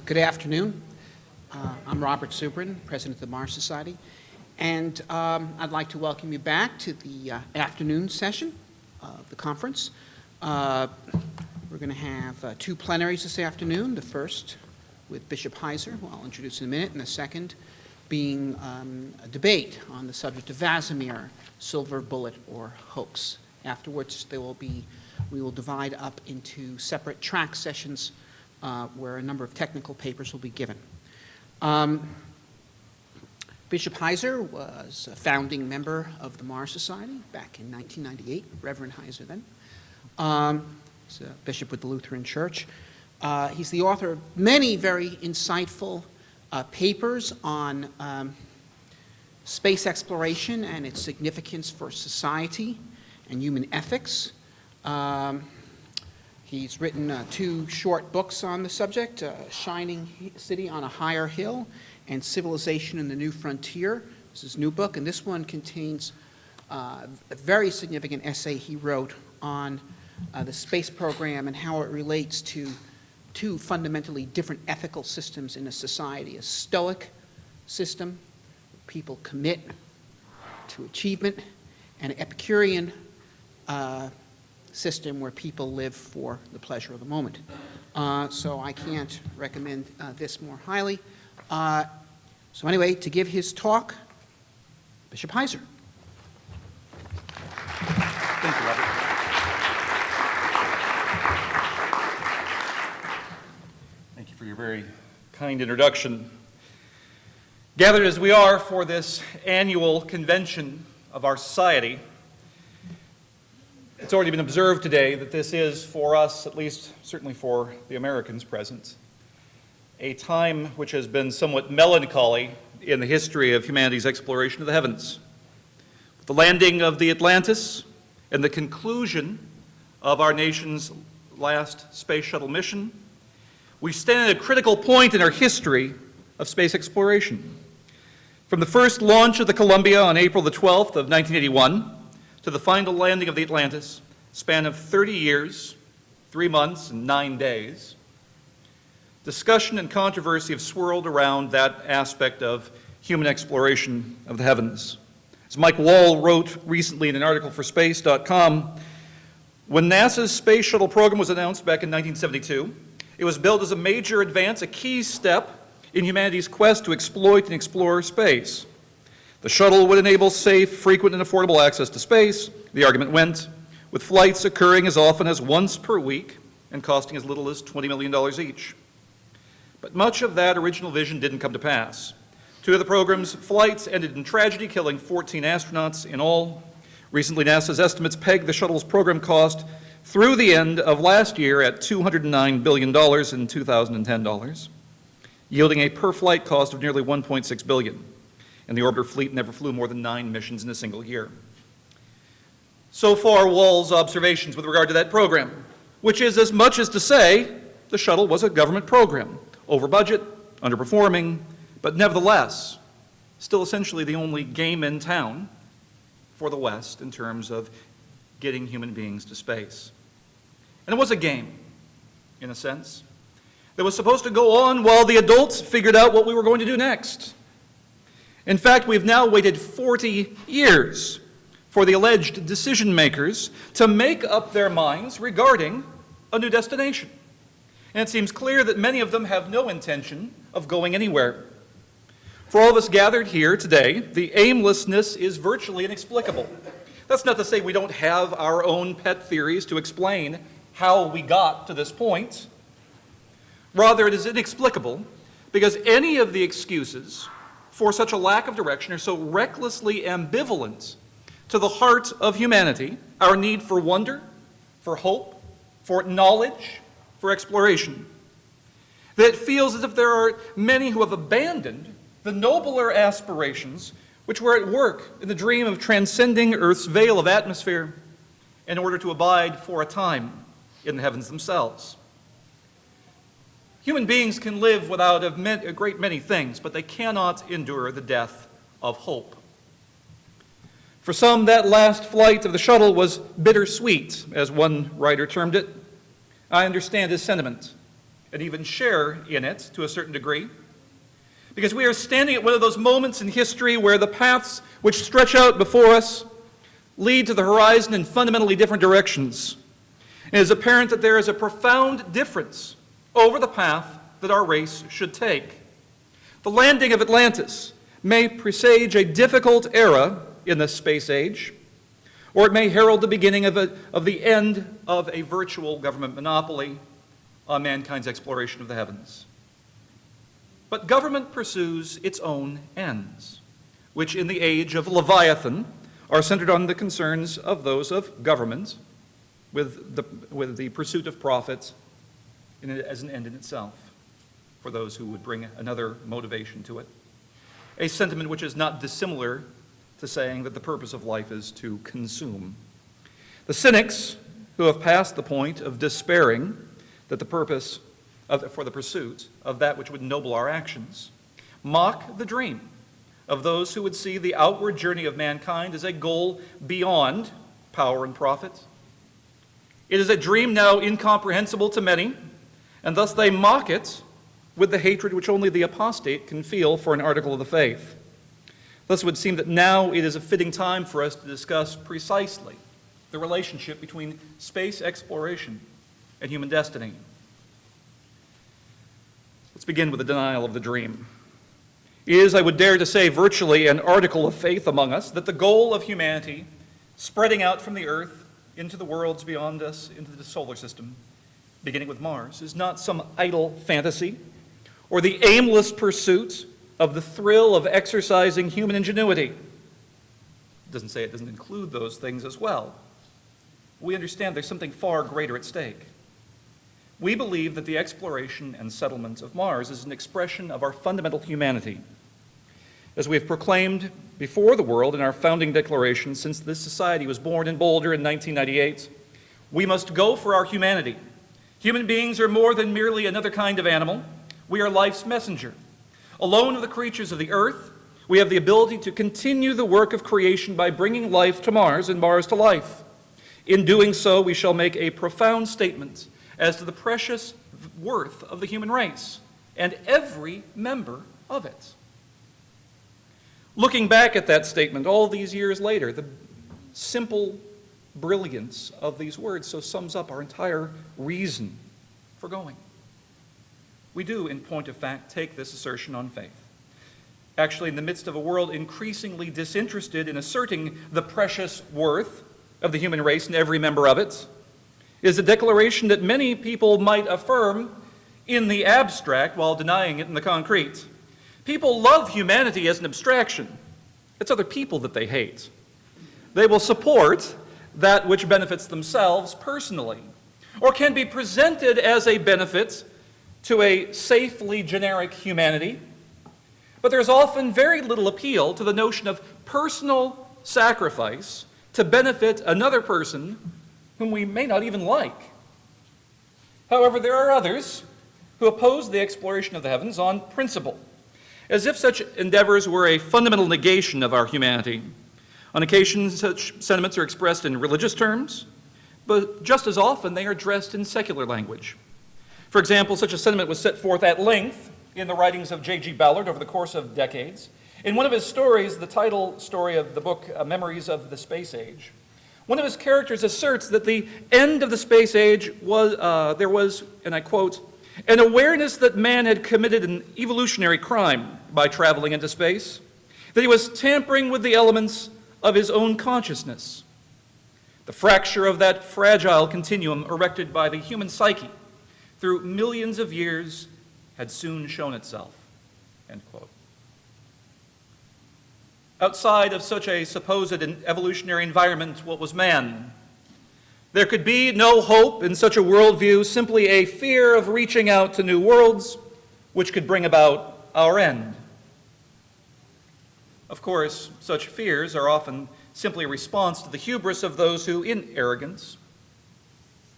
Good afternoon. I'm Robert Subrin, President of the Mars Society, and I'd like to welcome you back to the afternoon session of the conference. We're going to have two plenaries this afternoon, the first with Bishop Heiser, who I'll introduce in a minute, and the second being a debate on the subject of Vasimir, silver bullet or hoax. Afterwards, we will divide up into separate track sessions where a number of technical papers will be given. Bishop Heiser was a founding member of the Mars Society back in 1998, Reverend Heiser then. He's a bishop with the Lutheran Church. He's the author of many very insightful papers on space exploration and its significance for society and human ethics. He's written two short books on the subject, Shining City on a Higher Hill and Civilization in the New Frontier. This is his new book, and this one contains a very significant essay he wrote on the space program and how it relates to two fundamentally different ethical systems in a society: a Stoic system, where people commit to achievement, and an Epicurean system where people live for the pleasure of the moment. So I can't recommend this more highly. So anyway, to give his talk, Bishop Heiser. Thank you, Robert. Thank you for your very kind introduction. Gathered as we are for this annual convention of our society, it's already been observed today that this is, for us, at least certainly for the Americans present, a time which has been somewhat melancholy in the history of humanity's exploration of the heavens. With the landing of the Atlantis and the conclusion of our nation's last space shuttle mission, we stand at a critical point in our history of space exploration. From the first launch of the Columbia on April the 12th of 1981, to the final landing of the Atlantis, span of 30 years, 3 months, and 9 days, discussion and controversy have swirled around that aspect of human exploration of the heavens. As Mike Wall wrote recently in an article for Space.com, when NASA's Space Shuttle program was announced back in 1972, it was billed as a major advance, a key step in humanity's quest to exploit and explore space. The shuttle would enable safe, frequent, and affordable access to space, the argument went, with flights occurring as often as once per week and costing as little as $20 million each. But much of that original vision didn't come to pass. 2 of the program's flights ended in tragedy, killing 14 astronauts in all. Recently, NASA's estimates pegged the shuttle's program cost through the end of last year at $209 billion in 2010 dollars, yielding a per-flight cost of nearly $1.6 billion. And the orbiter fleet never flew more than 9 missions in a single year. So far, Wall's observations with regard to that program, which is as much as to say the shuttle was a government program, over budget, underperforming, but nevertheless, still essentially the only game in town for the West in terms of getting human beings to space. And it was a game, in a sense, that was supposed to go on while the adults figured out what we were going to do next. In fact, we've now waited 40 years for the alleged decision makers to make up their minds regarding a new destination. And it seems clear that many of them have no intention of going anywhere. For all of us gathered here today, the aimlessness is virtually inexplicable. That's not to say we don't have our own pet theories to explain how we got to this point. Rather, it is inexplicable because any of the excuses for such a lack of direction are so recklessly ambivalent to the heart of humanity, our need for wonder, for hope, for knowledge, for exploration, that it feels as if there are many who have abandoned the nobler aspirations which were at work in the dream of transcending Earth's veil of atmosphere in order to abide for a time in the heavens themselves. Human beings can live without a great many things, but they cannot endure the death of hope. For some, that last flight of the shuttle was bittersweet, as one writer termed it. I understand his sentiment. and even share in it to a certain degree. Because we are standing at one of those moments in history where the paths which stretch out before us lead to the horizon in fundamentally different directions. It is apparent that there is a profound difference over the path that our race should take. The landing of Atlantis may presage a difficult era in the space age, or it may herald the beginning of the end of a virtual government monopoly on mankind's exploration of the heavens. But government pursues its own ends, which in the age of Leviathan are centered on the concerns of those of government with the pursuit of profit as an end in itself, for those who would bring another motivation to it. A sentiment which is not dissimilar to saying that the purpose of life is to consume. The cynics who have passed the point of despairing that the purpose for the pursuit of that which would ennoble our actions mock the dream of those who would see the outward journey of mankind as a goal beyond power and profit. It is a dream now incomprehensible to many, and thus they mock it with the hatred which only the apostate can feel for an article of the faith. Thus it would seem that now it is a fitting time for us to discuss precisely the relationship between space exploration and human destiny. Let's begin with the denial of the dream. It is, I would dare to say, virtually an article of faith among us that the goal of humanity, spreading out from the Earth into the worlds beyond us, into the solar system, beginning with Mars, is not some idle fantasy or the aimless pursuit of the thrill of exercising human ingenuity. It doesn't say it doesn't include those things as well. We understand there's something far greater at stake. We believe that the exploration and settlement of Mars is an expression of our fundamental humanity. As we have proclaimed before the world in our founding declaration since this society was born in Boulder in 1998, we must go for our humanity. Human beings are more than merely another kind of animal. We are life's messenger. Alone of the creatures of the earth, we have the ability to continue the work of creation by bringing life to Mars and Mars to life. In doing so, we shall make a profound statement as to the precious worth of the human race and every member of it. Looking back at that statement all these years later, the simple brilliance of these words so sums up our entire reason for going. We do, in point of fact, take this assertion on faith. Actually, in the midst of a world increasingly disinterested in asserting the precious worth of the human race and every member of it, is a declaration that many people might affirm in the abstract while denying it in the concrete. People love humanity as an abstraction. It's other people that they hate. They will support that which benefits themselves personally, or can be presented as a benefit to a safely generic humanity. But there's often very little appeal to the notion of personal sacrifice to benefit another person whom we may not even like. However, there are others who oppose the exploration of the heavens on principle, as if such endeavors were a fundamental negation of our humanity. On occasion, such sentiments are expressed in religious terms, but just as often they are dressed in secular language. For example, such a sentiment was set forth at length in the writings of J.G. Ballard over the course of decades. In one of his stories, the title story of the book, Memories of the Space Age, one of his characters asserts that the end of the space age was, there was, and I quote, an awareness that man had committed an evolutionary crime by traveling into space, that he was tampering with the elements of his own consciousness. The fracture of that fragile continuum erected by the human psyche through millions of years had soon shown itself, end quote. Outside of such a supposed evolutionary environment, what was man? There could be no hope in such a worldview, simply a fear of reaching out to new worlds, which could bring about our end. Of course, such fears are often simply a response to the hubris of those who, in arrogance,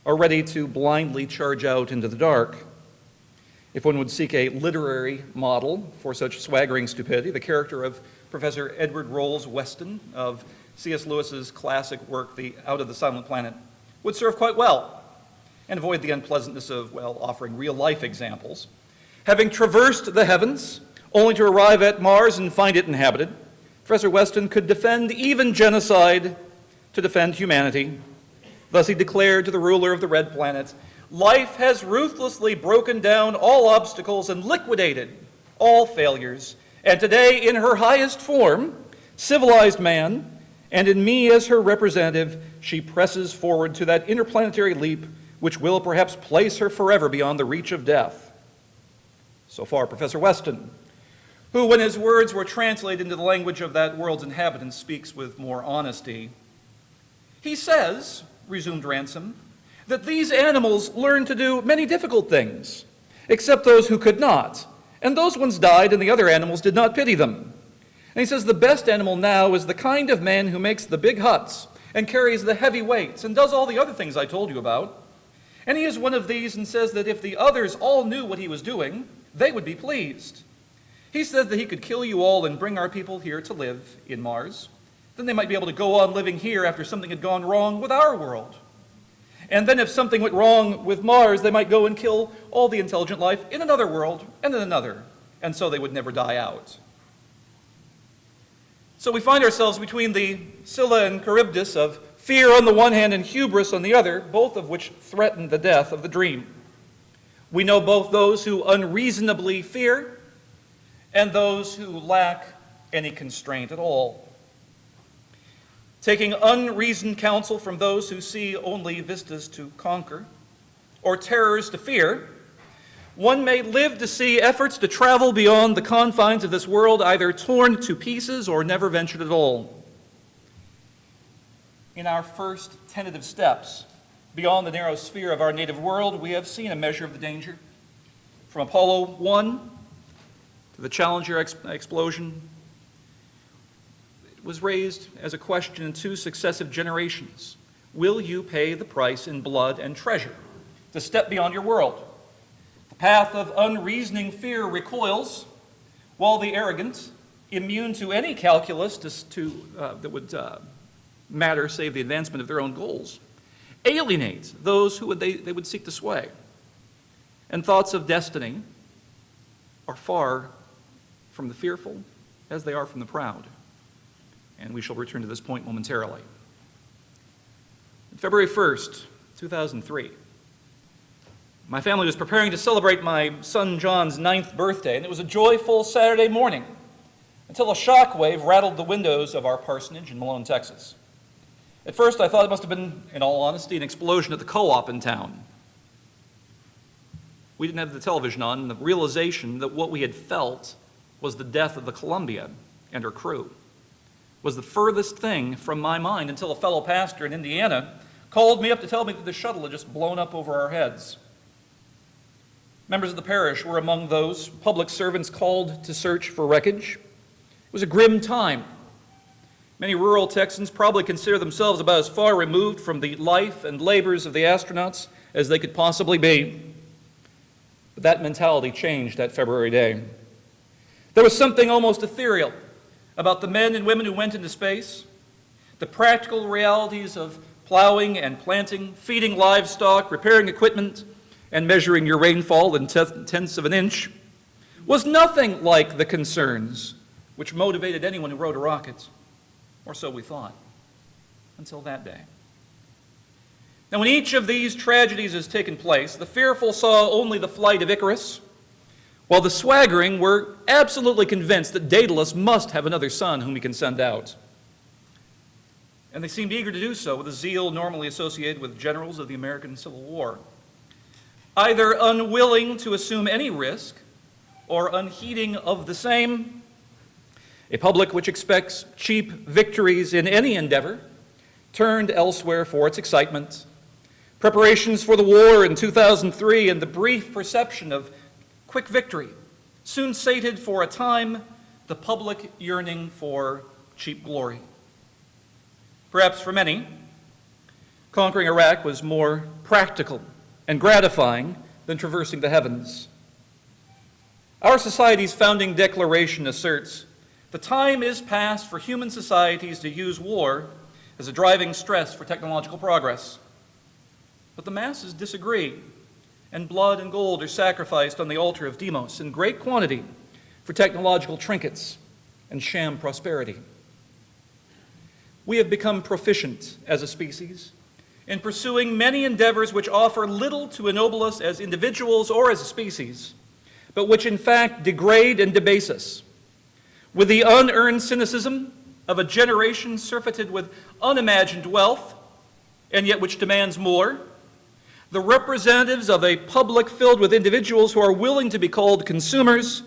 are ready to blindly charge out into the dark. If one would seek a literary model for such swaggering stupidity, the character of Professor Edward Rolls Weston of C.S. Lewis's classic work, Out of the Silent Planet, would serve quite well. and avoid the unpleasantness of, well, offering real-life examples. Having traversed the heavens, only to arrive at Mars and find it inhabited, Professor Weston could defend even genocide to defend humanity. Thus he declared to the ruler of the Red Planet, "Life has ruthlessly broken down all obstacles and liquidated all failures, and today in her highest form, civilized man, and in me as her representative, she presses forward to that interplanetary leap which will perhaps place her forever beyond the reach of death." So far, Professor Weston, who, when his words were translated into the language of that world's inhabitants, speaks with more honesty. "He says," resumed Ransom, "that these animals learned to do many difficult things, except those who could not, and those ones died and the other animals did not pity them. And he says the best animal now is the kind of man who makes the big huts and carries the heavy weights and does all the other things I told you about. And he is one of these and says that if the others all knew what he was doing, they would be pleased. He says that he could kill you all and bring our people here to live in Mars. Then they might be able to go on living here after something had gone wrong with our world. And then if something went wrong with Mars, they might go and kill all the intelligent life in another world and in another, and so they would never die out." So we find ourselves between the Scylla and Charybdis of fear on the one hand and hubris on the other, both of which threaten the death of the dream. We know both those who unreasonably fear and those who lack any constraint at all. Taking unreasoned counsel from those who see only vistas to conquer, or terrors to fear, one may live to see efforts to travel beyond the confines of this world either torn to pieces or never ventured at all. In our first tentative steps beyond the narrow sphere of our native world, we have seen a measure of the danger. From Apollo 1 to the Challenger explosion, it was raised as a question in two successive generations. Will you pay the price in blood and treasure to step beyond your world? The path of unreasoning fear recoils, while the arrogant, immune to any calculus that would matter save the advancement of their own goals, alienate those who they would seek to sway. And thoughts of destiny are far from the fearful as they are from the proud. And we shall return to this point momentarily. February 1st, 2003, my family was preparing to celebrate my son John's 9th birthday, and it was a joyful Saturday morning until a shock wave rattled the windows of our parsonage in Malone, Texas. At first, I thought it must have been, in all honesty, an explosion at the co-op in town. We didn't have the television on, and the realization that what we had felt was the death of the Columbia and her crew was the furthest thing from my mind until a fellow pastor in Indiana called me up to tell me that the shuttle had just blown up over our heads. Members of the parish were among those public servants called to search for wreckage. It was a grim time. Many rural Texans probably consider themselves about as far removed from the life and labors of the astronauts as they could possibly be. But that mentality changed that February day. There was something almost ethereal about the men and women who went into space, the practical realities of plowing and planting, feeding livestock, repairing equipment, and measuring your rainfall in tenths of an inch, was nothing like the concerns which motivated anyone who rode a rocket, or so we thought, until that day. Now, when each of these tragedies has taken place, the fearful saw only the flight of Icarus, while the swaggering were absolutely convinced that Daedalus must have another son whom he can send out. And they seemed eager to do so with a zeal normally associated with generals of the American Civil War, either unwilling to assume any risk or unheeding of the same. A public which expects cheap victories in any endeavor turned elsewhere for its excitement. Preparations for the war in 2003 and the brief perception of quick victory soon sated for a time the public yearning for cheap glory. Perhaps for many, conquering Iraq was more practical and gratifying than traversing the heavens. Our society's founding declaration asserts, "The time is past for human societies to use war as a driving stress for technological progress." But the masses disagree, and blood and gold are sacrificed on the altar of Demos in great quantity for technological trinkets and sham prosperity. We have become proficient as a species in pursuing many endeavors which offer little to ennoble us as individuals or as a species, but which in fact degrade and debase us. With the unearned cynicism of a generation surfeited with unimagined wealth, and yet which demands more, the representatives of a public filled with individuals who are willing to be called consumers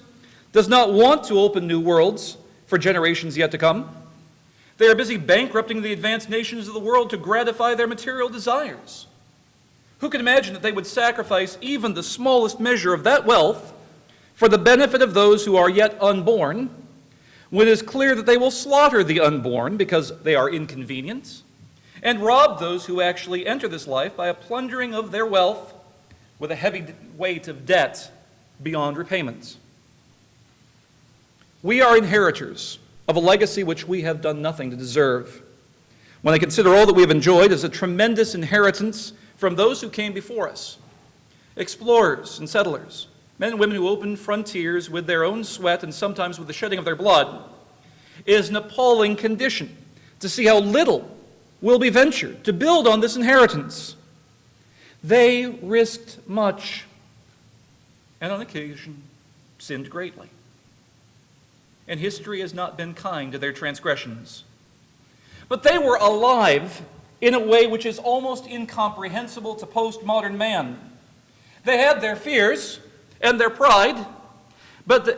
does not want to open new worlds for generations yet to come. They are busy bankrupting the advanced nations of the world to gratify their material desires. Who can imagine that they would sacrifice even the smallest measure of that wealth for the benefit of those who are yet unborn, when it is clear that they will slaughter the unborn because they are inconvenient, and rob those who actually enter this life by a plundering of their wealth with a heavy weight of debt beyond repayment? We are inheritors of a legacy which we have done nothing to deserve. When I consider all that we have enjoyed as a tremendous inheritance from those who came before us, explorers and settlers, men and women who opened frontiers with their own sweat and sometimes with the shedding of their blood, it is an appalling condition to see how little will be ventured to build on this inheritance. They risked much, and on occasion sinned greatly. And history has not been kind to their transgressions. But they were alive in a way which is almost incomprehensible to postmodern man. They had their fears and their pride,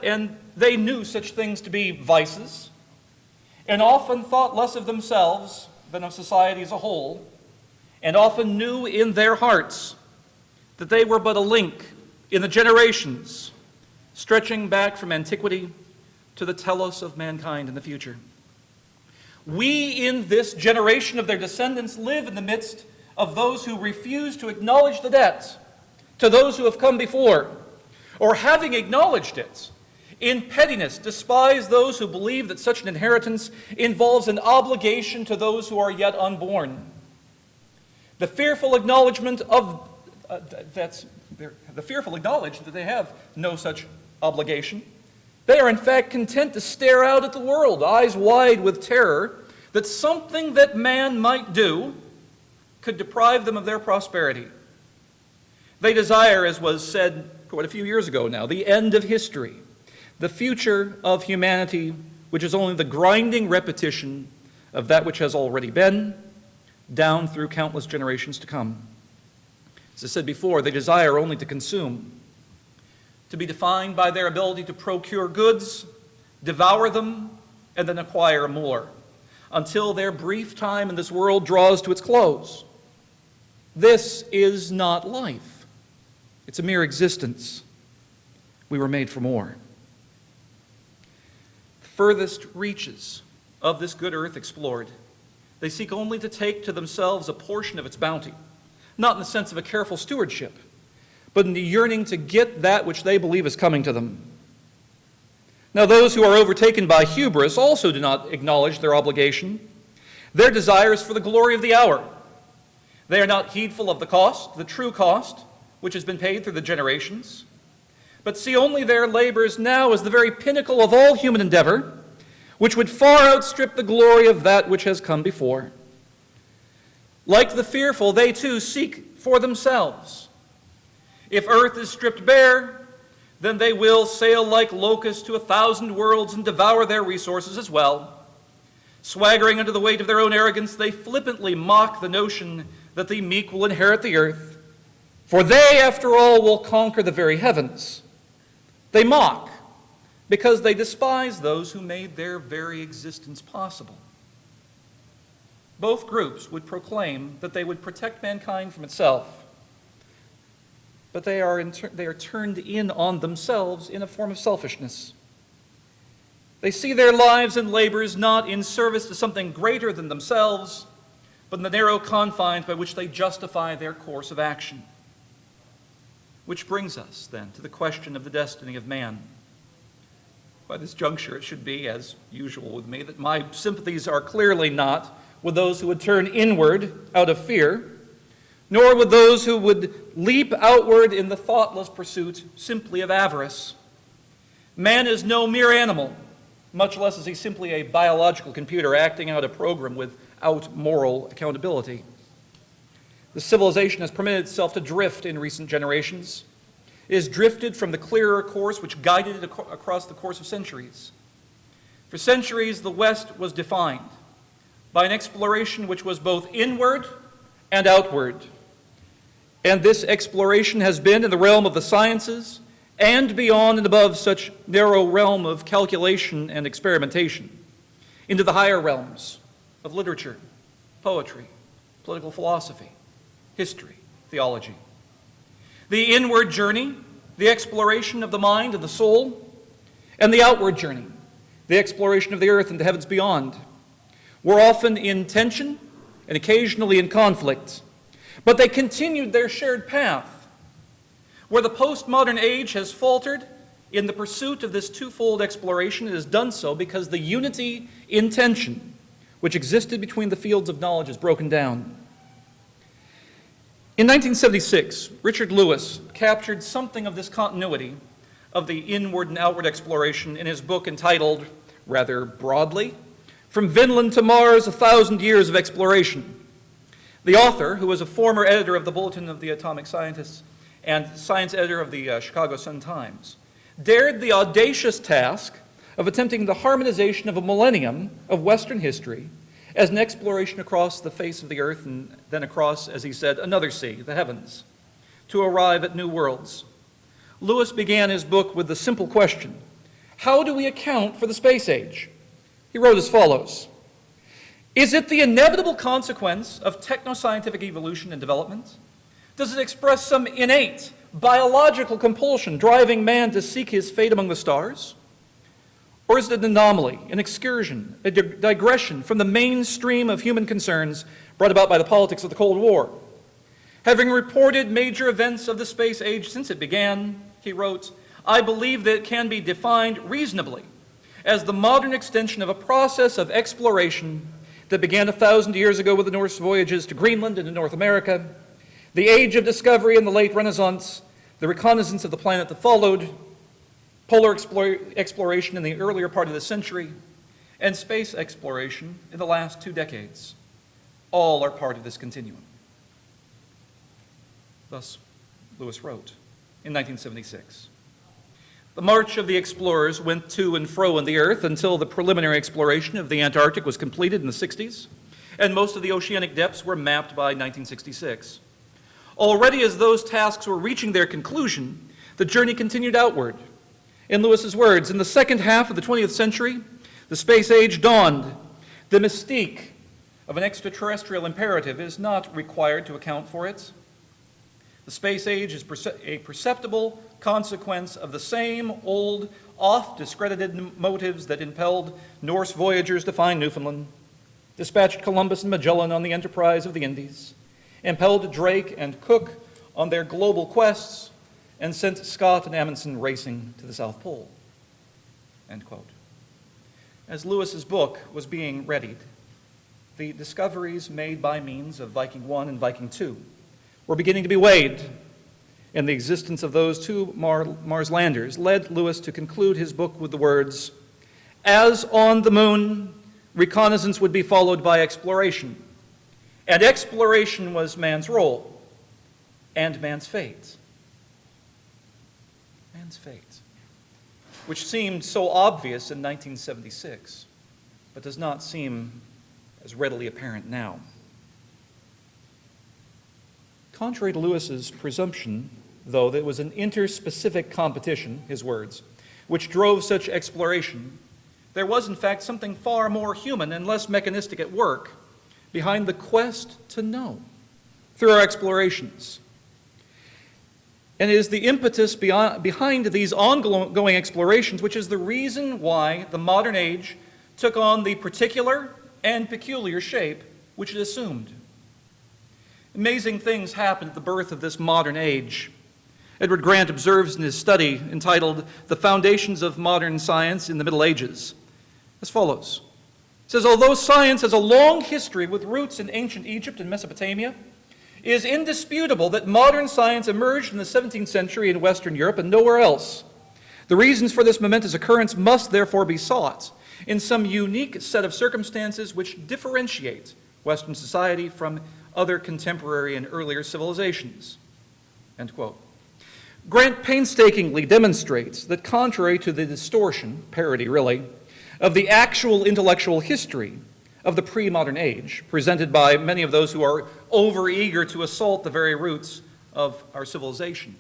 and they knew such things to be vices, and often thought less of themselves than of society as a whole, and often knew in their hearts that they were but a link in the generations stretching back from antiquity to the telos of mankind in the future. We in this generation of their descendants live in the midst of those who refuse to acknowledge the debt to those who have come before, or having acknowledged it, in pettiness despise those who believe that such an inheritance involves an obligation to those who are yet unborn. The fearful acknowledgement of the fearful acknowledge that they have no such obligation. They are in fact content to stare out at the world, eyes wide with terror, that something that man might do could deprive them of their prosperity. They desire, as was said quite a few years ago now, the end of history, the future of humanity, which is only the grinding repetition of that which has already been, down through countless generations to come. As I said before, they desire only to consume, to be defined by their ability to procure goods, devour them, and then acquire more, until their brief time in this world draws to its close. This is not life. It's a mere existence. We were made for more. The furthest reaches of this good earth explored, they seek only to take to themselves a portion of its bounty, not in the sense of a careful stewardship, but in the yearning to get that which they believe is coming to them. Now, those who are overtaken by hubris also do not acknowledge their obligation. Their desire is for the glory of the hour. They are not heedful of the cost, the true cost, which has been paid through the generations, but see only their labors now as the very pinnacle of all human endeavor, which would far outstrip the glory of that which has come before. Like the fearful, they too seek for themselves. If earth is stripped bare, then they will sail like locusts to 1,000 worlds and devour their resources as well. Swaggering under the weight of their own arrogance, they flippantly mock the notion that the meek will inherit the earth, for they, after all, will conquer the very heavens. They mock because they despise those who made their very existence possible. Both groups would proclaim that they would protect mankind from itself, but they are turned in on themselves in a form of selfishness. They see their lives and labors not in service to something greater than themselves, but in the narrow confines by which they justify their course of action. Which brings us, then, to the question of the destiny of man. By this juncture, it should be, as usual with me, that my sympathies are clearly not with those who would turn inward out of fear, nor would those who would leap outward in the thoughtless pursuit simply of avarice. Man is no mere animal, much less is he simply a biological computer acting out a program without moral accountability. The civilization has permitted itself to drift in recent generations. It has drifted from the clearer course which guided it across the course of centuries. For centuries, the West was defined by an exploration which was both inward and outward. And this exploration has been in the realm of the sciences and beyond and above such narrow realm of calculation and experimentation, into the higher realms of literature, poetry, political philosophy, history, theology. The inward journey, the exploration of the mind and the soul, and the outward journey, the exploration of the earth and the heavens beyond, were often in tension and occasionally in conflict, but they continued their shared path. Where the postmodern age has faltered in the pursuit of this twofold exploration, it has done so because the unity in tension which existed between the fields of knowledge is broken down. In 1976, Richard Lewis captured something of this continuity of the inward and outward exploration in his book entitled, rather broadly, From Vinland to Mars, 1,000 Years of Exploration. The author, who was a former editor of the Bulletin of the Atomic Scientists and science editor of the Chicago Sun-Times, dared the audacious task of attempting the harmonization of a millennium of Western history as an exploration across the face of the earth and then across, as he said, another sea, the heavens, to arrive at new worlds. Lewis began his book with the simple question, how do we account for the space age? He wrote as follows, is it the inevitable consequence of technoscientific evolution and development? Does it express some innate biological compulsion driving man to seek his fate among the stars? Or is it an anomaly, an excursion, a digression from the mainstream of human concerns brought about by the politics of the Cold War? Having reported major events of the space age since it began, he wrote, I believe that it can be defined reasonably as the modern extension of a process of exploration that began 1,000 years ago with the Norse voyages to Greenland and to North America, the age of discovery in the late Renaissance, the reconnaissance of the planet that followed, polar exploration in the earlier part of the century, and space exploration in the last 2 decades. All are part of this continuum. Thus, Lewis wrote in 1976. The march of the explorers went to and fro in the earth until the preliminary exploration of the Antarctic was completed in the 60s, and most of the oceanic depths were mapped by 1966. Already as those tasks were reaching their conclusion, the journey continued outward. In Lewis's words, in the second half of the 20th century, the space age dawned. The mystique of an extraterrestrial imperative is not required to account for it. The space age is a perceptible consequence of the same old, oft-discredited motives that impelled Norse voyagers to find Newfoundland, dispatched Columbus and Magellan on the enterprise of the Indies, impelled Drake and Cook on their global quests, and sent Scott and Amundsen racing to the South Pole. End quote. As Lewis's book was being readied, the discoveries made by means of Viking 1 and Viking 2 were beginning to be weighed, and the existence of those two Mars landers led Lewis to conclude his book with the words, as on the moon, reconnaissance would be followed by exploration, and exploration was man's role and man's fate. Man's fate, which seemed so obvious in 1976, but does not seem as readily apparent now. Contrary to Lewis's presumption, though, that it was an interspecific competition, his words, which drove such exploration, there was in fact something far more human and less mechanistic at work behind the quest to know through our explorations. And it is the impetus behind these ongoing explorations which is the reason why the modern age took on the particular and peculiar shape which it assumed. Amazing things happened at the birth of this modern age. Edward Grant observes in his study entitled The Foundations of Modern Science in the Middle Ages as follows. He says, although science has a long history with roots in ancient Egypt and Mesopotamia, is indisputable that modern science emerged in the 17th century in Western Europe and nowhere else. The reasons for this momentous occurrence must therefore be sought in some unique set of circumstances which differentiate Western society from other contemporary and earlier civilizations." End quote. Grant painstakingly demonstrates that contrary to the distortion, parody really, of the actual intellectual history of the pre-modern age, presented by many of those who are overeager to assault the very roots of our civilization,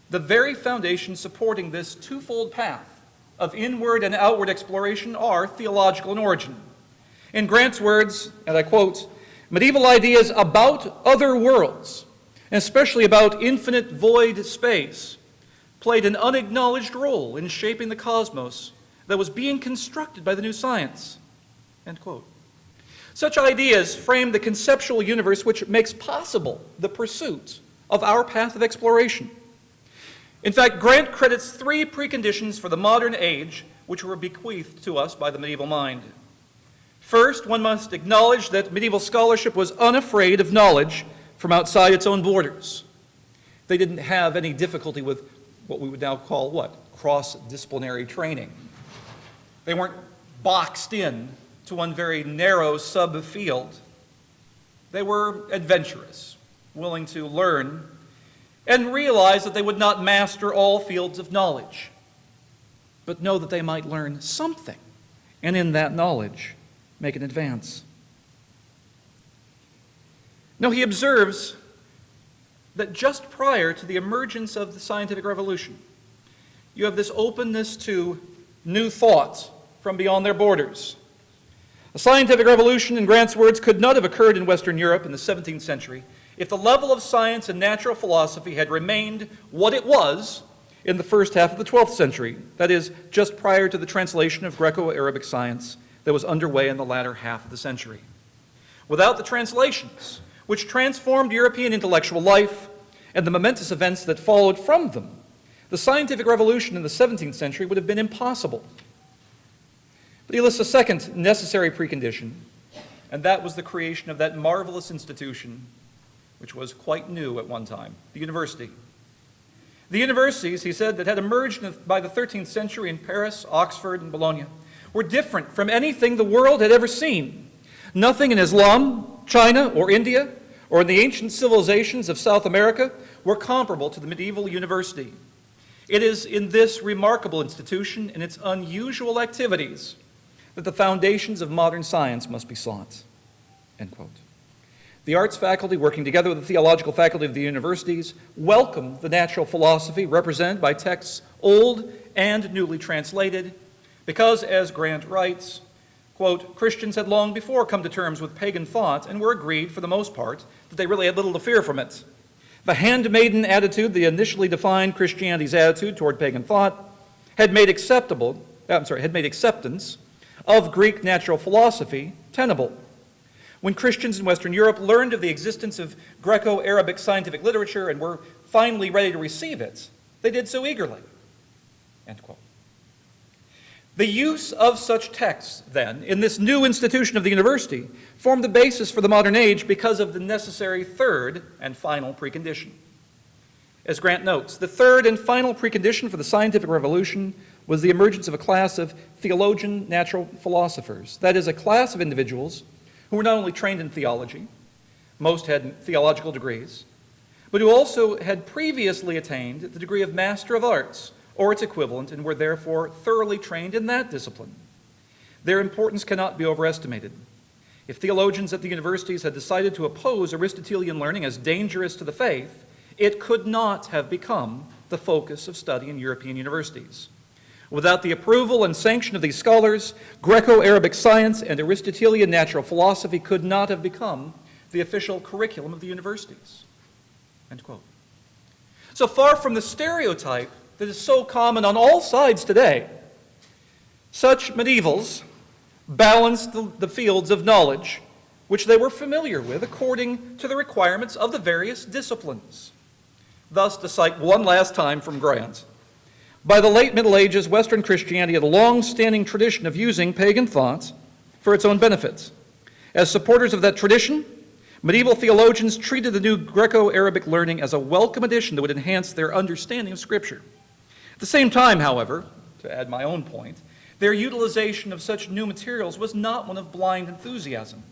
the very foundation supporting this twofold path of inward and outward exploration are theological in origin. In Grant's words, and I quote, "Medieval ideas about other worlds, and especially about infinite void space, played an unacknowledged role in shaping the cosmos that was being constructed by the new science." End quote. Such ideas frame the conceptual universe which makes possible the pursuit of our path of exploration. In fact, Grant credits 3 preconditions for the modern age which were bequeathed to us by the medieval mind. First, one must acknowledge that medieval scholarship was unafraid of knowledge from outside its own borders. They didn't have any difficulty with what we would now call what? Cross-disciplinary training. They weren't boxed in to one very narrow subfield. They were adventurous, willing to learn, and realize that they would not master all fields of knowledge, but know that they might learn something, and in that knowledge, make an advance. Now, he observes that just prior to the emergence of the scientific revolution, you have this openness to new thoughts from beyond their borders. A scientific revolution, in Grant's words, could not have occurred in Western Europe in the 17th century if the level of science and natural philosophy had remained what it was in the first half of the 12th century, that is, just prior to the translation of Greco-Arabic science that was underway in the latter half of the century. Without the translations, which transformed European intellectual life and the momentous events that followed from them, the scientific revolution in the 17th century would have been impossible. But he lists a second necessary precondition, and that was the creation of that marvelous institution, which was quite new at one time, the university. The universities, he said, that had emerged by the 13th century in Paris, Oxford, and Bologna were different from anything the world had ever seen. Nothing in Islam, China, or India, or in the ancient civilizations of South America were comparable to the medieval university. It is in this remarkable institution and its unusual activities that the foundations of modern science must be sought." End quote. The arts faculty, working together with the theological faculty of the universities, welcomed the natural philosophy represented by texts old and newly translated, because, as Grant writes, quote, "Christians had long before come to terms with pagan thought and were agreed, for the most part, that they really had little to fear from it. The handmaiden attitude, the initially defined Christianity's attitude toward pagan thought, had made acceptance of Greek natural philosophy tenable. When Christians in Western Europe learned of the existence of Greco-Arabic scientific literature and were finally ready to receive it, they did so eagerly." End quote. The use of such texts, then, in this new institution of the university, formed the basis for the modern age because of the necessary third and final precondition. As Grant notes, the third and final precondition for the scientific revolution was the emergence of a class of theologian natural philosophers, that is, a class of individuals who were not only trained in theology, most had theological degrees, but who also had previously attained the degree of Master of Arts, or its equivalent, and were therefore thoroughly trained in that discipline. Their importance cannot be overestimated. If theologians at the universities had decided to oppose Aristotelian learning as dangerous to the faith, it could not have become the focus of study in European universities. Without the approval and sanction of these scholars, Greco-Arabic science and Aristotelian natural philosophy could not have become the official curriculum of the universities. End quote. So far from the stereotype that is so common on all sides today, such medievals balanced the fields of knowledge which they were familiar with according to the requirements of the various disciplines. Thus, to cite one last time from Grant, by the late Middle Ages, Western Christianity had a long-standing tradition of using pagan thoughts for its own benefits. As supporters of that tradition, Medieval theologians treated the new Greco-Arabic learning as a welcome addition that would enhance their understanding of Scripture. At the same time, however, to add my own point, their utilization of such new materials was not one of blind enthusiasm.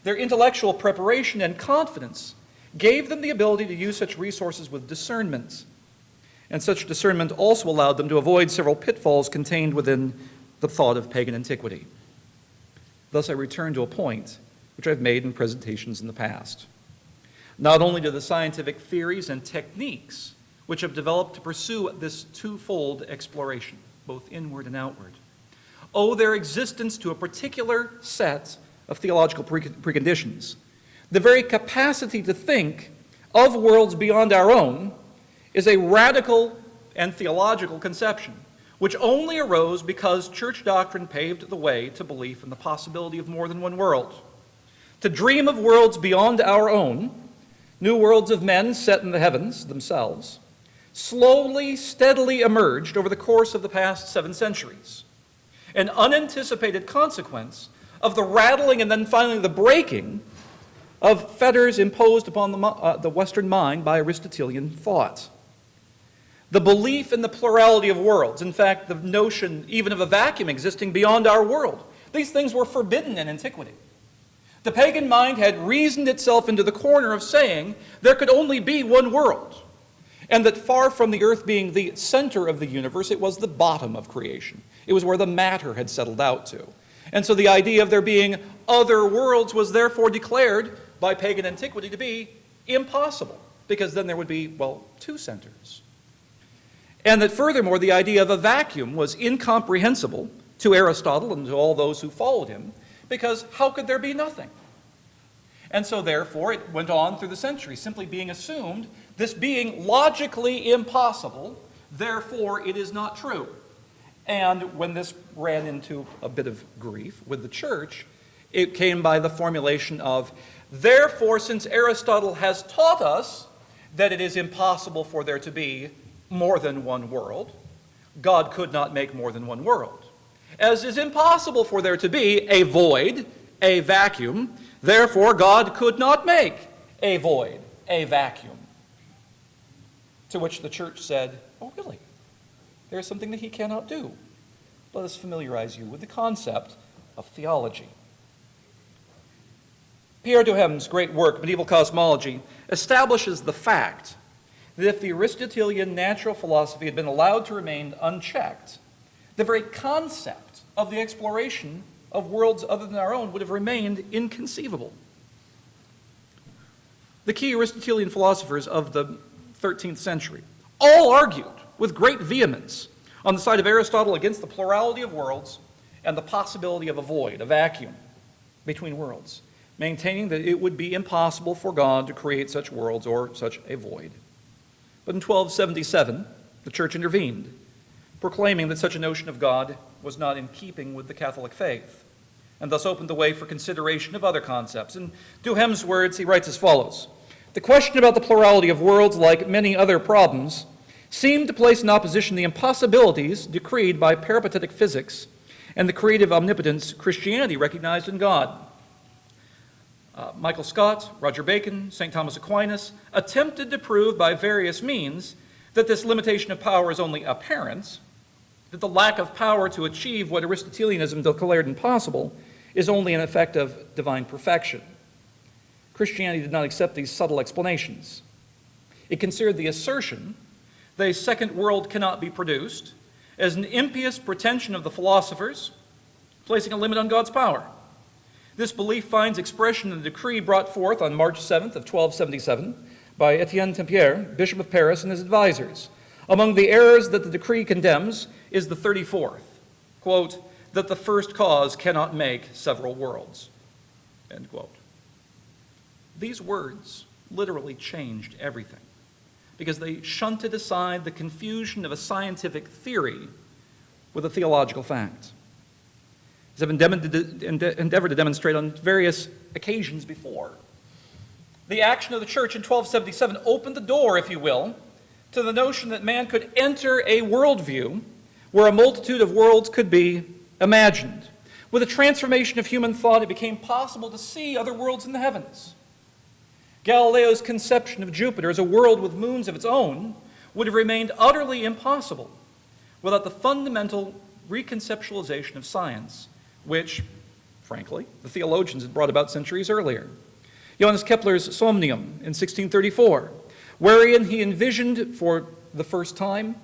Their intellectual preparation and confidence gave them the ability to use such resources with discernment. And such discernment also allowed them to avoid several pitfalls contained within the thought of pagan antiquity. Thus, I return to a point which I've made in presentations in the past. Not only do the scientific theories and techniques which have developed to pursue this twofold exploration, both inward and outward, owe their existence to a particular set of theological preconditions. The very capacity to think of worlds beyond our own is a radical and theological conception, which only arose because church doctrine paved the way to belief in the possibility of more than one world. To dream of worlds beyond our own, new worlds of men set in the heavens themselves, slowly, steadily emerged over the course of the past 7 centuries. An unanticipated consequence of the rattling and then finally the breaking of fetters imposed upon the Western mind by Aristotelian thought. The belief in the plurality of worlds, in fact, the notion even of a vacuum existing beyond our world, these things were forbidden in antiquity. The pagan mind had reasoned itself into the corner of saying there could only be one world, and that far from the earth being the center of the universe, it was the bottom of creation. It was where the matter had settled out to. And so the idea of there being other worlds was therefore declared by pagan antiquity to be impossible, because then there would be, well, 2 centers. And that furthermore, the idea of a vacuum was incomprehensible to Aristotle and to all those who followed him, because how could there be nothing? And so therefore, it went on through the centuries, simply being assumed, this being logically impossible, therefore it is not true. And when this ran into a bit of grief with the church, it came by the formulation of, therefore, since Aristotle has taught us that it is impossible for there to be more than one world, God could not make more than one world. As is impossible for there to be a void, a vacuum, therefore God could not make a void, a vacuum. To which the church said, oh really? There is something that he cannot do. Let us familiarize you with the concept of theology. Pierre Duhem's great work, Medieval Cosmology, establishes the fact that if the Aristotelian natural philosophy had been allowed to remain unchecked, the very concept of the exploration of worlds other than our own would have remained inconceivable. The key Aristotelian philosophers of the 13th century all argued with great vehemence on the side of Aristotle against the plurality of worlds and the possibility of a void, a vacuum between worlds, maintaining that it would be impossible for God to create such worlds or such a void. But in 1277, the church intervened, proclaiming that such a notion of God was not in keeping with the Catholic faith, and thus opened the way for consideration of other concepts. In Duhem's words, he writes as follows: the question about the plurality of worlds, like many other problems, seemed to place in opposition the impossibilities decreed by peripatetic physics and the creative omnipotence Christianity recognized in God. Michael Scott, Roger Bacon, St. Thomas Aquinas attempted to prove by various means that this limitation of power is only apparent, that the lack of power to achieve what Aristotelianism declared impossible is only an effect of divine perfection. Christianity did not accept these subtle explanations. It considered the assertion that a second world cannot be produced as an impious pretension of the philosophers, placing a limit on God's power. This belief finds expression in the decree brought forth on March 7th of 1277 by Etienne Tempier, Bishop of Paris, and his advisors. Among the errors that the decree condemns is the 34th, quote, that the first cause cannot make several worlds, end quote. These words literally changed everything, because they shunted aside the confusion of a scientific theory with a theological fact. As I've endeavored to demonstrate on various occasions before, the action of the church in 1277 opened the door, if you will, to the notion that man could enter a worldview where a multitude of worlds could be imagined. With the transformation of human thought, it became possible to see other worlds in the heavens. Galileo's conception of Jupiter as a world with moons of its own would have remained utterly impossible without the fundamental reconceptualization of science, which, frankly, the theologians had brought about centuries earlier. Johannes Kepler's Somnium in 1634, wherein he envisioned for the first time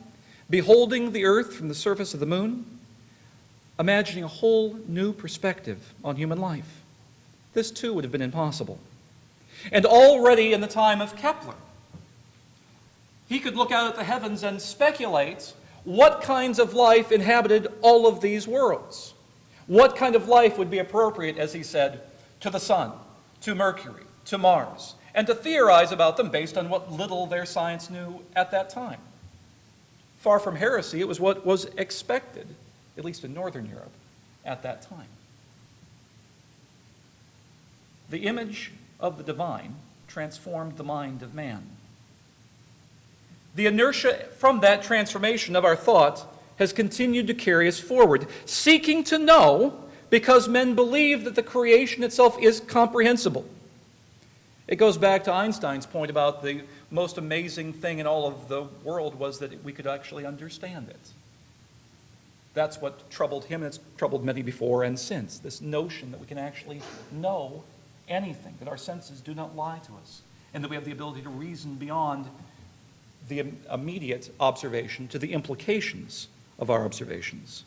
beholding the earth from the surface of the moon, imagining a whole new perspective on human life. This too would have been impossible. And already in the time of Kepler, he could look out at the heavens and speculate what kinds of life inhabited all of these worlds. What kind of life would be appropriate, as he said, to the sun, to Mercury, to Mars, and to theorize about them based on what little their science knew at that time. Far from heresy, it was what was expected, at least in Northern Europe, at that time. The image of the divine transformed the mind of man. The inertia from that transformation of our thought has continued to carry us forward, seeking to know because men believe that the creation itself is comprehensible. It goes back to Einstein's point about the most amazing thing in all of the world was that we could actually understand it. That's what troubled him, and it's troubled many before and since, this notion that we can actually know anything, that our senses do not lie to us, and that we have the ability to reason beyond the immediate observation to the implications of our observations.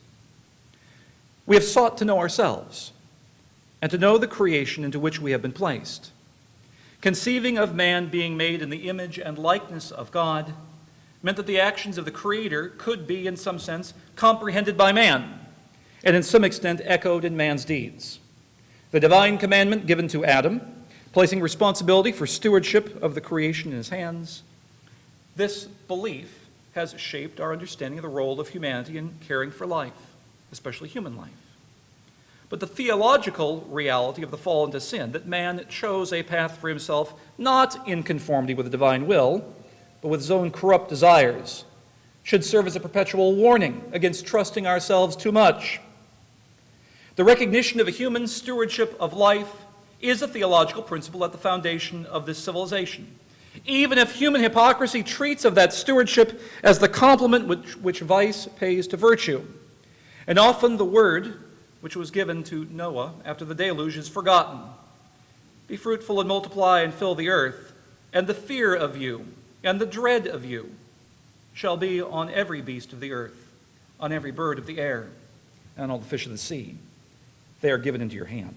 We have sought to know ourselves and to know the creation into which we have been placed. Conceiving of man being made in the image and likeness of God meant that the actions of the Creator could be, in some sense, comprehended by man, and in some extent echoed in man's deeds. The divine commandment given to Adam, placing responsibility for stewardship of the creation in his hands, this belief has shaped our understanding of the role of humanity in caring for life, especially human life. But the theological reality of the fall into sin, that man chose a path for himself not in conformity with the divine will, but with his own corrupt desires, should serve as a perpetual warning against trusting ourselves too much. The recognition of a human stewardship of life is a theological principle at the foundation of this civilization, even if human hypocrisy treats of that stewardship as the compliment which vice pays to virtue. And often the word which was given to Noah after the deluge is forgotten. Be fruitful and multiply and fill the earth, and the fear of you and the dread of you shall be on every beast of the earth, on every bird of the air, and on all the fish of the sea. They are given into your hand.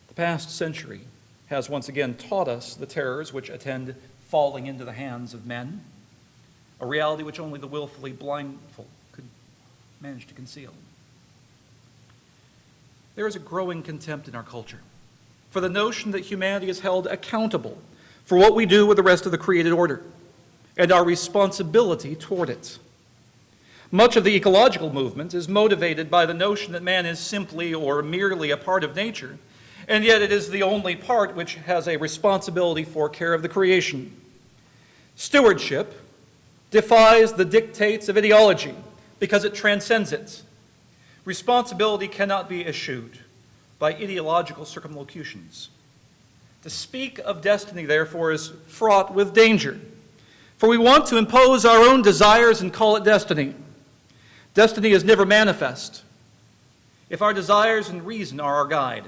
The past century has once again taught us the terrors which attend falling into the hands of men, a reality which only the willfully blindfold could manage to conceal. There is a growing contempt in our culture for the notion that humanity is held accountable for what we do with the rest of the created order and our responsibility toward it. Much of the ecological movement is motivated by the notion that man is simply or merely a part of nature, and yet it is the only part which has a responsibility for care of the creation. Stewardship defies the dictates of ideology because it transcends it. Responsibility cannot be eschewed by ideological circumlocutions. To speak of destiny, therefore, is fraught with danger, for we want to impose our own desires and call it destiny. Destiny is never manifest if our desires and reason are our guide.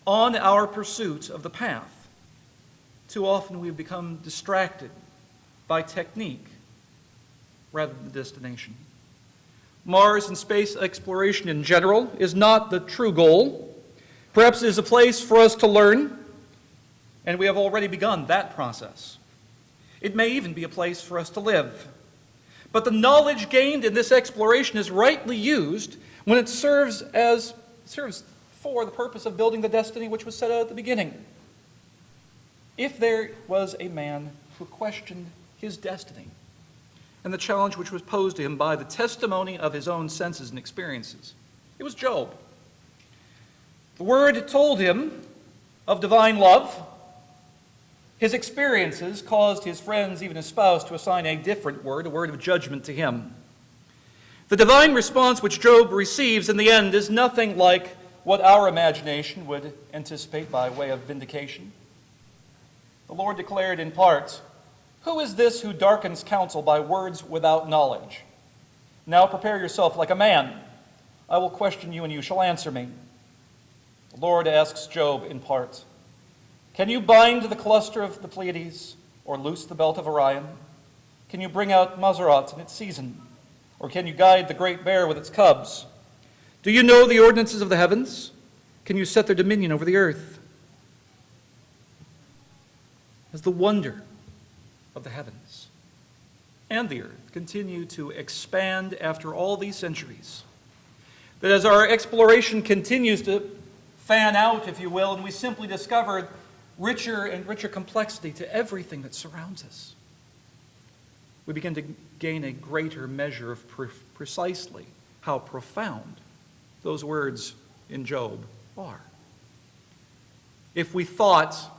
On our pursuit of the path, too often we become distracted by technique rather than the destination. Mars and space exploration in general is not the true goal. Perhaps it is a place for us to learn, and we have already begun that process. It may even be a place for us to live. But the knowledge gained in this exploration is rightly used when it serves for the purpose of building the destiny which was set out at the beginning. If there was a man who questioned his destiny and the challenge which was posed to him by the testimony of his own senses and experiences, it was Job. The Word told him of divine love. His experiences caused his friends, even his spouse, to assign a different word, a word of judgment to him. The divine response which Job receives in the end is nothing like what our imagination would anticipate by way of vindication. the Lord declared in part, "Who is this who darkens counsel by words without knowledge? Now prepare yourself like a man. I will question you, and you shall answer me." The Lord asks Job in part, "Can you bind the cluster of the Pleiades, or loose the belt of Orion? Can you bring out Mazzaroth in its season, or can you guide the great bear with its cubs? Do you know the ordinances of the heavens? Can you set their dominion over the earth?" As the wonder of the heavens and the earth continue to expand after all these centuries, that as our exploration continues to fan out, if you will, and we simply discover richer and richer complexity to everything that surrounds us, we begin to gain a greater measure of precisely how profound those words in Job are. If we thought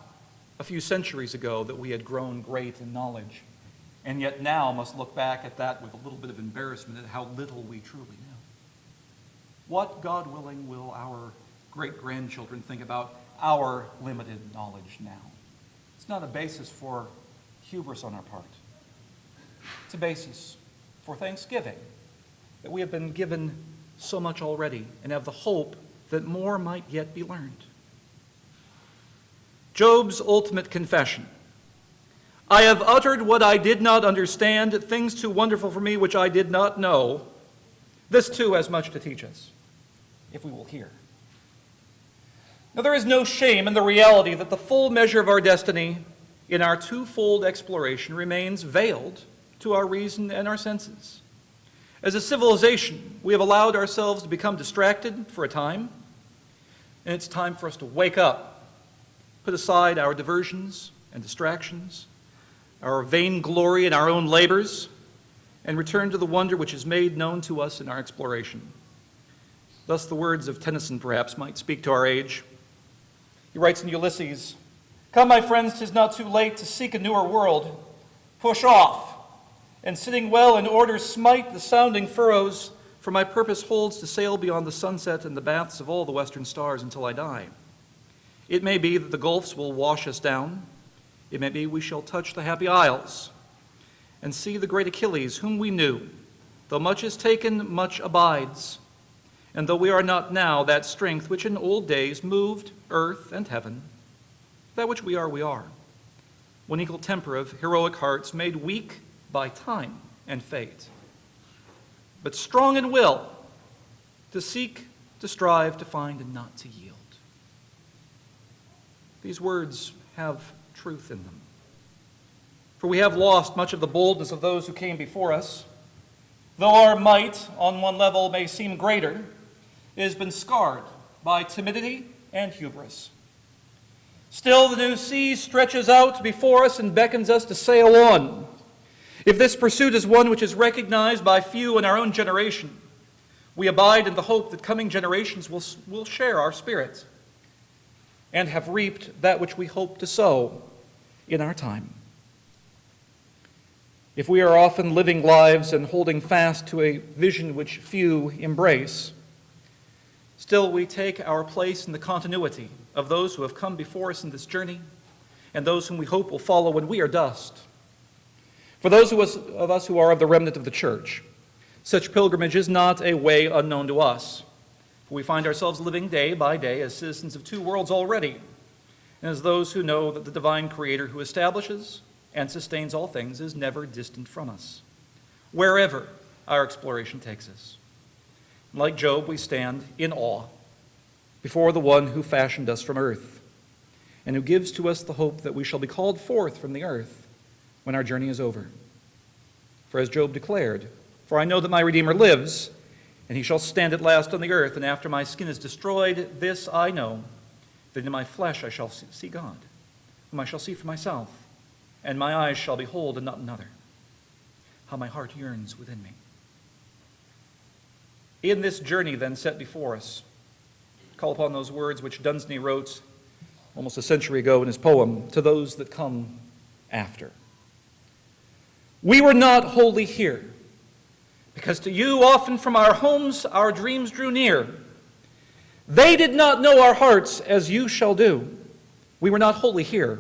a few centuries ago that we had grown great in knowledge, and yet now must look back at that with a little bit of embarrassment at how little we truly know, what, God willing, will our great-grandchildren think about our limited knowledge now? It's not a basis for hubris on our part. It's a basis for thanksgiving that we have been given so much already and have the hope that more might yet be learned. Job's ultimate confession: "I have uttered what I did not understand, things too wonderful for me which I did not know." This too has much to teach us, if we will hear. Now, there is no shame in the reality that the full measure of our destiny in our twofold exploration remains veiled to our reason and our senses. As a civilization, we have allowed ourselves to become distracted for a time, and it's time for us to wake up, put aside our diversions and distractions, our vainglory in our own labors, and return to the wonder which is made known to us in our exploration. Thus the words of Tennyson perhaps might speak to our age. He writes in Ulysses, "Come, my friends, 'tis not too late to seek a newer world. Push off, and sitting well in order smite the sounding furrows, for my purpose holds to sail beyond the sunset and the baths of all the western stars until I die. It may be that the gulfs will wash us down. It may be we shall touch the happy isles and see the great Achilles whom we knew. Though much is taken, much abides. And though we are not now that strength which in old days moved earth and heaven, that which we are, one equal temper of heroic hearts made weak by time and fate, but strong in will to seek, to strive, to find, and not to yield." These words have truth in them. For we have lost much of the boldness of those who came before us. Though our might, on one level, may seem greater, it has been scarred by timidity and hubris. Still, the new sea stretches out before us and beckons us to sail on. If this pursuit is one which is recognized by few in our own generation, we abide in the hope that coming generations will share our spirit and have reaped that which we hope to sow in our time. If we are often living lives and holding fast to a vision which few embrace, still we take our place in the continuity of those who have come before us in this journey and those whom we hope will follow when we are dust. For those of us who are of the remnant of the church, such pilgrimage is not a way unknown to us. For we find ourselves living day by day as citizens of two worlds already, and as those who know that the divine Creator who establishes and sustains all things is never distant from us, wherever our exploration takes us. Like Job, we stand in awe before the one who fashioned us from earth and who gives to us the hope that we shall be called forth from the earth when our journey is over. For as Job declared, "For I know that my Redeemer lives, and he shall stand at last on the earth, and after my skin is destroyed, this I know, that in my flesh I shall see God, whom I shall see for myself, and my eyes shall behold and not another. How my heart yearns within me." In this journey then set before us, call upon those words which Dunsany wrote almost a century ago in his poem, "To Those That Come After." We were not wholly here, because to you often from our homes our dreams drew near. They did not know our hearts as you shall do. We were not wholly here.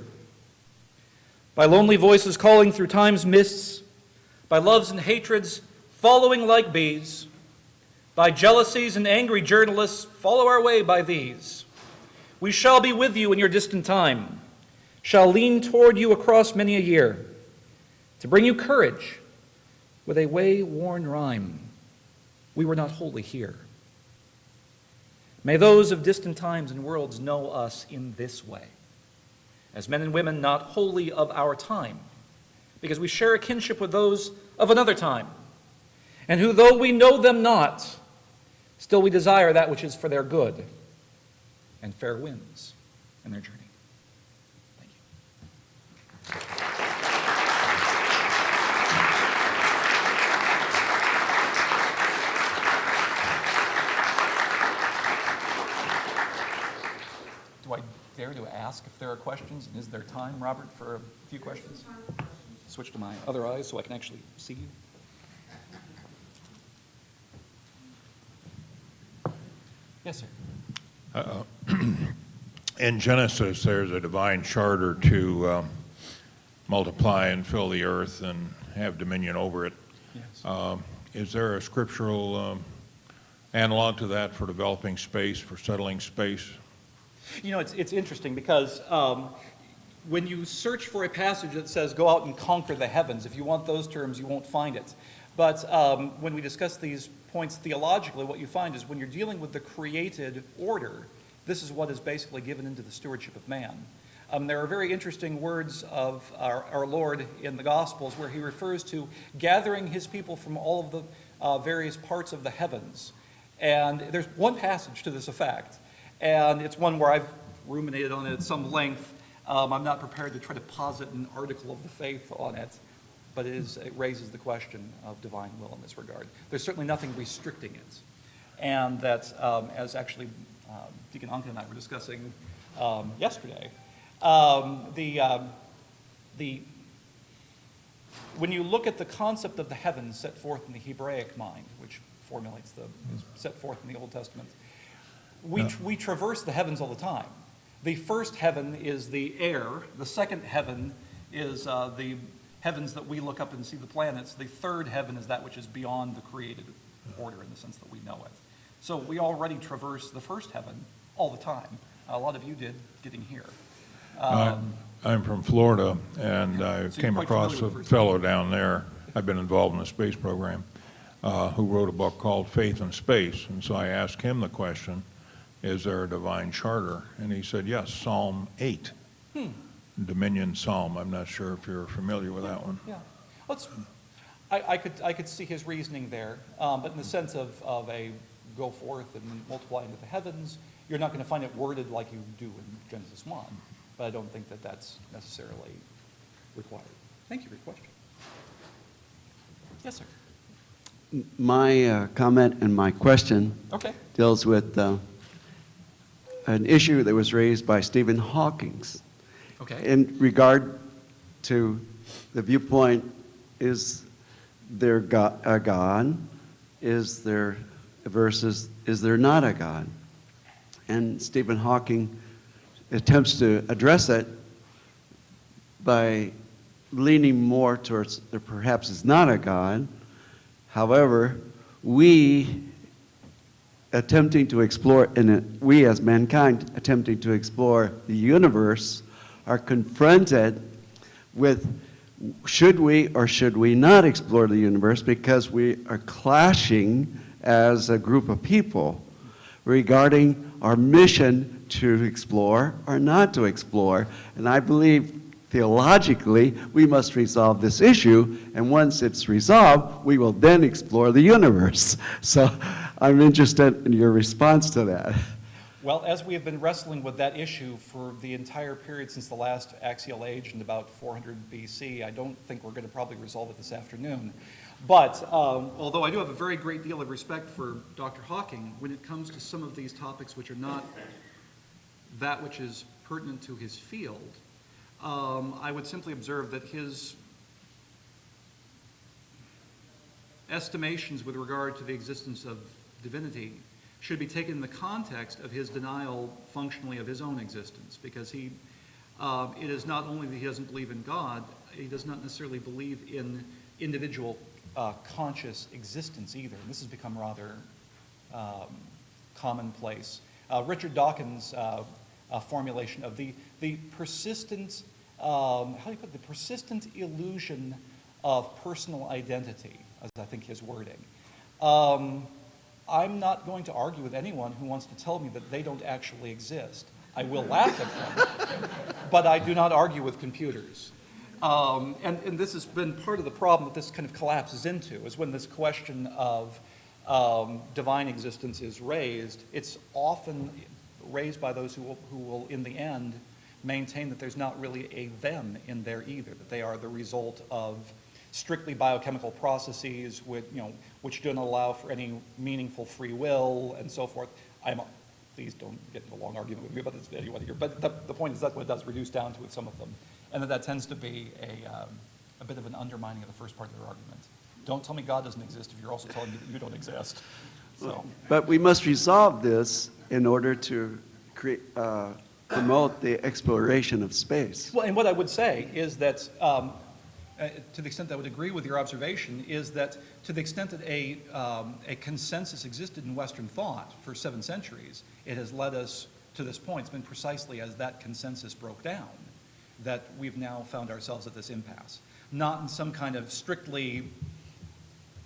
by lonely voices calling through time's mists, by loves and hatreds following like bees, by jealousies and angry journalists, follow our way by these. We shall be with you in your distant time, shall lean toward you across many a year, to bring you courage with a way-worn rhyme. We were not wholly here. May those of distant times and worlds know us in this way, as men and women not wholly of our time, because we share a kinship with those of another time, and who, though we know them not, still we desire that which is for their good and fair winds in their journey. Thank you. Do I dare to ask if there are questions? And is there time, Robert, for a few questions? Switch to my other eye so I can actually see you. Yes, sir. In Genesis, there's a divine charter to multiply and fill the earth and have dominion over it. Yes. Is there a scriptural analog to that for developing space, for settling space? You know, it's interesting because when you search for a passage that says, go out and conquer the heavens, if you want those terms, you won't find it. But when we discuss these points theologically, what you find is when you're dealing with the created order, this is what is basically given into the stewardship of man. There are very interesting words of our Lord in the Gospels where he refers to gathering his people from all of the various parts of the heavens. And there's one passage to this effect, and it's one where I've ruminated on it at some length. I'm not prepared to try to posit an article of the faith on it, but it raises the question of divine will in this regard. There's certainly nothing restricting it. And that, as actually Deacon Anka and I were discussing yesterday, when you look at the concept of the heavens set forth in the Hebraic mind, which formulates is set forth in the Old Testament, we traverse the heavens all the time. The first heaven is the air. The second heaven is the heavens that we look up and see the planets. The third heaven is that which is beyond the created order in the sense that we know it. So we already traverse the first heaven all the time. A lot of you did getting here. I'm from Florida, and I So came you're quite across familiar a with fellow down there. I've been involved in the space program, who wrote a book called Faith in Space. And so I asked him the question, is there a divine charter? And he said, yes, Psalm 8, Dominion Psalm. I'm not sure if you're familiar with that one. Yeah. I could see his reasoning there, but in the sense of a go forth and multiply into the heavens, you're not going to find it worded like you do in Genesis 1, but I don't think that that's necessarily required. Thank you for your question. Yes, sir. My comment and my question Okay. deals with an issue that was raised by Stephen Hawking Okay. in regard to the viewpoint, is there a God? Is there versus is there not a God? And Stephen Hawking attempts to address it by leaning more towards there perhaps is not a God. However, we attempting to explore, we as mankind attempting to explore the universe are confronted with should we or should we not explore the universe, because we are clashing as a group of people regarding our mission to explore or not to explore. And I believe theologically we must resolve this issue, and once it's resolved, we will then explore the universe. So I'm interested in your response to that. Well, as we have been wrestling with that issue for the entire period since the last axial age in about 400 BC, I don't think we're going to probably resolve it this afternoon. But although I do have a very great deal of respect for Dr. Hawking, when it comes to some of these topics which are not that which is pertinent to his field, I would simply observe that his estimations with regard to the existence of divinity should be taken in the context of his denial functionally of his own existence, because he It is not only that he doesn't believe in God, he does not necessarily believe in individual conscious existence either. And this has become rather commonplace. Richard Dawkins' formulation of the persistent, how do you put it, the persistent illusion of personal identity, as I think his wording. I'm not going to argue with anyone who wants to tell me that they don't actually exist. I will laugh at them, but I do not argue with computers. And this has been part of the problem that this kind of collapses into, is when this question of divine existence is raised, it's often raised by those who will, in the end, maintain that there's not really a them in there either, that they are the result of strictly biochemical processes which don't allow for any meaningful free will and so forth. Please don't get into a long argument with me about this anyway here, but the point is that's what it does reduce down to with some of them, and that tends to be a bit of an undermining of the first part of their argument. Don't tell me God doesn't exist if you're also telling me that you don't exist. So. But we must resolve this in order to promote the exploration of space. Well, and what I would say is that, to the extent that I would agree with your observation, is that to the extent that a consensus existed in Western thought for 7 centuries, it has led us to this point. It's been precisely as that consensus broke down that we've now found ourselves at this impasse. Not in some kind of strictly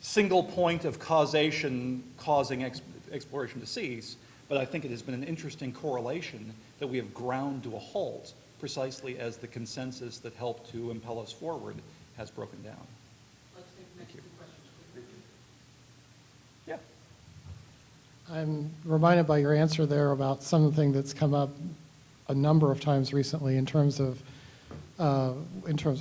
single point of causation causing exploration to cease, but I think it has been an interesting correlation that we have ground to a halt precisely as the consensus that helped to impel us forward has broken down. Let's take the next 2 questions. Yeah. I'm reminded by your answer there about something that's come up a number of times recently in terms of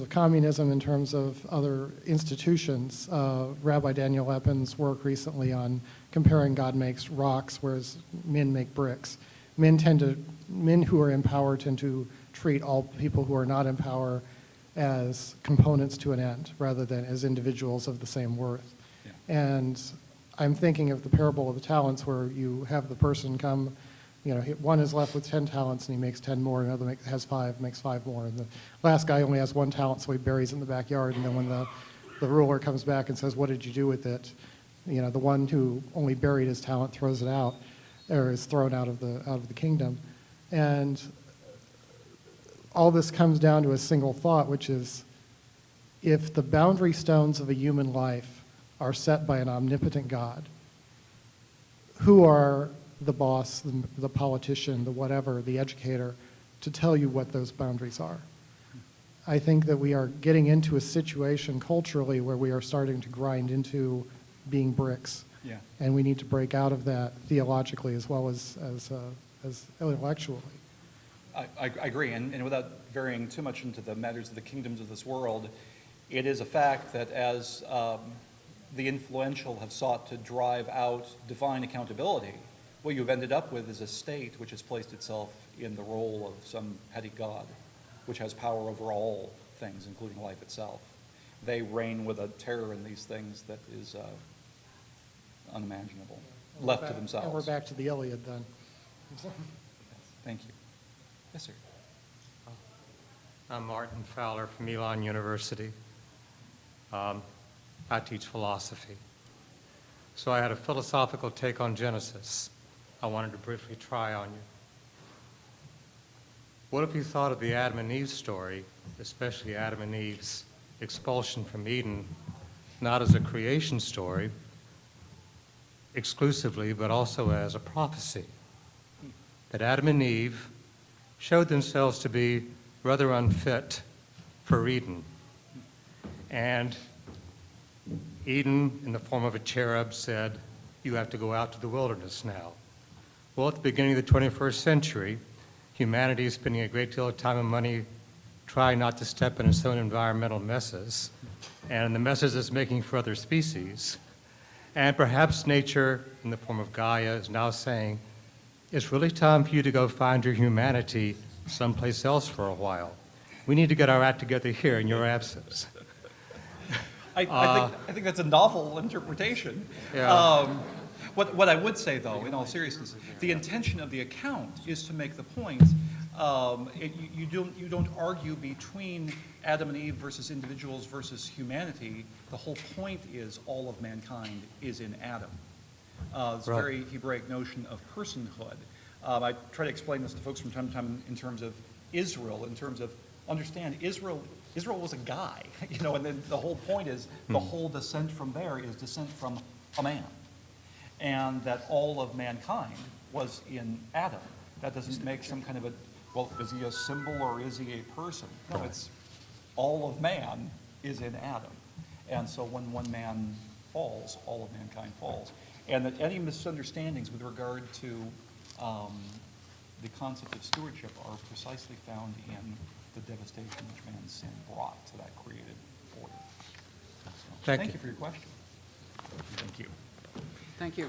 communism, in terms of other institutions. Rabbi Daniel Epin's work recently on comparing God makes rocks, whereas men make bricks. Men who are in power tend to treat all people who are not in power as components to an end, rather than as individuals of the same worth. Yeah. And I'm thinking of the parable of the talents, where you have the person come, one is left with 10 talents and he makes 10 more, another has 5, makes 5 more, and the last guy only has 1 talent, so he buries it in the backyard, and then when the ruler comes back and says, what did you do with it? The one who only buried his talent throws it out, or is thrown out of the kingdom. And all this comes down to a single thought, which is, if the boundary stones of a human life are set by an omnipotent God, who are the boss, the politician, the whatever, the educator, to tell you what those boundaries are? I think that we are getting into a situation culturally where we are starting to grind into being bricks. Yeah. And we need to break out of that theologically as well as intellectually. I agree, and without varying too much into the matters of the kingdoms of this world, it is a fact that as the influential have sought to drive out divine accountability, what you've ended up with is a state which has placed itself in the role of some petty god, which has power over all things, including life itself. They reign with a terror in these things that is unimaginable, left to themselves. And we're back to the Iliad then. Thank you. Yes, sir. I'm Martin Fowler from Elon University. I teach philosophy. So I had a philosophical take on Genesis I wanted to briefly try on you. What if you thought of the Adam and Eve story, especially Adam and Eve's expulsion from Eden, not as a creation story exclusively, but also as a prophecy? That Adam and Eve showed themselves to be rather unfit for Eden. And Eden, in the form of a cherub, said, you have to go out to the wilderness now. Well, at the beginning of the 21st century, humanity is spending a great deal of time and money trying not to step in its own environmental messes, and the messes it's making for other species. And perhaps nature, in the form of Gaia, is now saying, it's really time for you to go find your humanity someplace else for a while. We need to get our act together here in your absence. I think that's a novel interpretation. Yeah. What I would say, though, in all seriousness, the intention of the account is to make the point You don't argue between Adam and Eve versus individuals versus humanity. The whole point is all of mankind is in Adam. It's a Right. very Hebraic notion of personhood. I try to explain this to folks from time to time in terms of Israel, in terms of understand Israel was a guy, and then the whole point is the whole descent from there is descent from a man. And that all of mankind was in Adam. That doesn't make some kind of well, is he a symbol or is he a person? No, it's all of man is in Adam. And so when one man falls, all of mankind falls. And that any misunderstandings with regard to the concept of stewardship are precisely found in the devastation which man's sin brought to that created order. So, Thank thank you. you for your question. Thank you. Thank you.